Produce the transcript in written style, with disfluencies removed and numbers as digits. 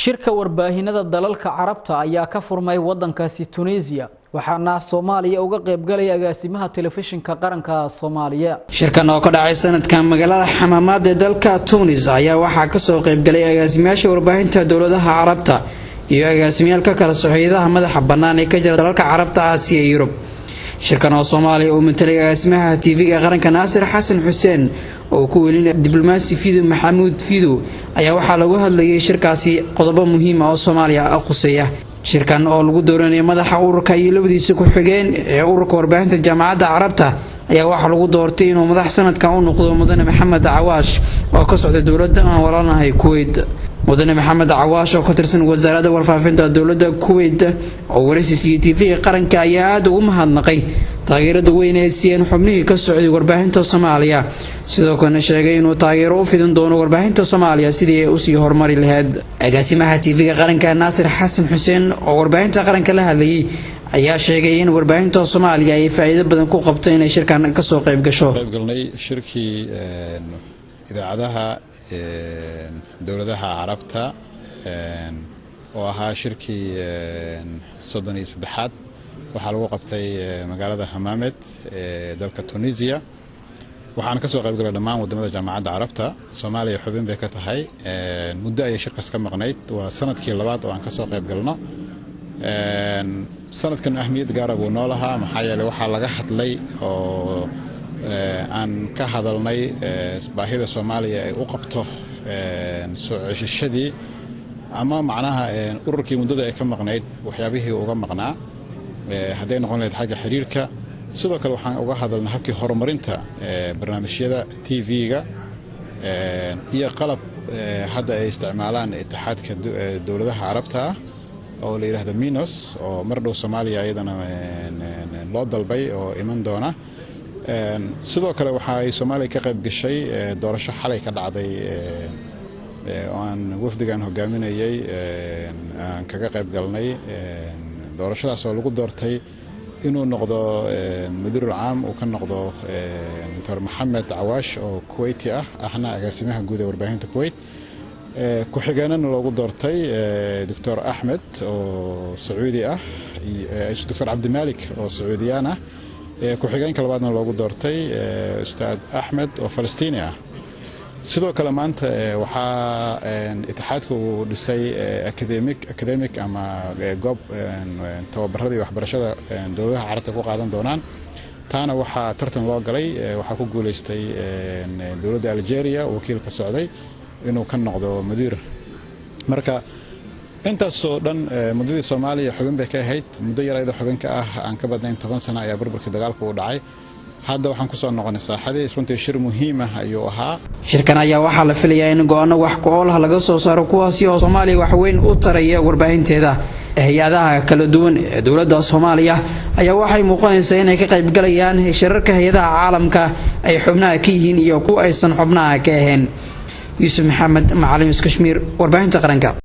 shirka warbaahinada dalalka carabta ayaa ka furmay wadankaasi Tunisia waxaana Soomaaliya uga qayb galay agaasimaha telefishinka qaranka Soomaaliya shirkan oo ka dhacay sanadkan magaalada Xamaamaad ee dalka Tunis ayaa waxa ka soo qayb galay agaasimayaasha warbaahinta dawladaha carabta iyo agaasimayaalka kala socodka madaxa bannaan ee ka jira dalalka carabta Aasiya iyo Yurub shirkan oo Soomaaliya uu matalay agaasimaha TV-ga qaranka Naasir Xasan Xuseen oo ku welinay diblomaasi Fido Maxamuud Fido ayaa waxa lagu hadlayay shirkaasi qodobo muhiim ah oo Soomaaliya aqoonsaya shirkan oo lagu dooranay madaxa ururka iyo labadiisa ku xigeen ee ururka warbaahinta jaamacadda carabta ayaa waxa lagu doortay inuu madax sanadkan u noqdo mudane Maxamed Cawaash oo ka socda dawladda aan walaalnahay Kuwait mudane Maxamed Cawaash oo ka tirsan wasaaradda warfaafinta dawladda Kuwait oo waraysiga TV-ga qaranka ayaa aad ugu mahadnaqay taageerada weyn ee siiyeen xubnihii ka socday warbaahinta Soomaaliya sidoo kale sheegay inuu taageero u fidin doono warbaahinta Soomaaliya sidii ay u sii horumari lahayd agaasimaha TV-ga qaranka Naasir Xasan Xuseen oo warbaahinta qaranka la hadlayay ayaa sheegay in warbaahinta Soomaaliya ay faa'iido badan ku qabto inay shirkan ka soo qayb gasho qaybgalnay shirkii idaacadaha dawladaha carabta oo ahaa shirkii 33aad waxaa lagu qabtay magaalada Xamaamaad ee dalka Tunisia waxaan ka soo qayb galay dhammaan wadamada jaamacadda carabta Soomaaliya xubin bay ka tahay muddo ay shirkaas ka maqnayd waa sanadkii labaad oo aan ka soo qayb galno sanadkan ahmiyad gaar ah uu noolahaa maxaa yeelay waxa laga hadlay oo aan ka hadalnay baahida Soomaaliya ay u qabto soo ceshashadii ama macnaha ururkii muddada ay ka maqnayd waxyaabihii uga maqnaa haday noqon lahayd xagga xiriirka sidoo kale waxaan uga hadalnay habkii horumarinta barnaamijyada TV-ga iyo qalab hadda ay isticmaalaan itixaadka dawladaha carabta oo la yiraahdo Minos oo mar dhow Soomaaliya ayadana loo dalbay oo iman doona sidoo kale waxa ay Soomaaliya ka qayb gashay doorasho xalay ka dhacday oo aan wafdigan hogaaminayay aan kaga qayb galnay doorashadaas oo lagu doortay inuu noqdo madiir caam oo ka noqdo Dr. Maxamed Cawaash oo Kuwaiti ahna agaasimaha guud ee warbaahinta Kuwait ku xigeenana loogu doortay Dr. Ahmed oo Sacuudi iyo Dr. Abdi Malik oo Sacuudiyaan ku xigeenka labaadna loogu doortay Ustaad Ahmed oo Falastiini sidoo kale maanta waxa itixaadku uu dhisay academic ama goob tababaradii waxbarashada dawladaha carabta ku qaadan doonaan taana waxa tartan loo galay waxa ku guuleystay dawladda Algeria wakiil ka socday inuu ka noqdo madiir marka intaas oo dhan muddadii Soomaaliya xubin bay ka ahayd muddo yar ayada xubinka aan ka badnayn 10 sano ayaa burburka dagaalku u dhacay hadda waxaan ku soo noqonay saaxadii runtii shir muhiim ah ayuu ahaa shirkan ayaa waxa la filayaa in go'aano wax ku ool ah laga soo saaro kuwaasi oo Soomaaliya wax weyn u taraya warbaahinteeda hay'adaha kala duwan ee dawladda Soomaaliya ayaa waxay muuqanaysaa inay ka qayb galayaan shirarka hay'adaha caalamka ay xubnaha ka yihiin iyo kuwa aysan xubnaha ka ahayn Yusuf Maxamed Macalin Kashmir warbaahinta qaranka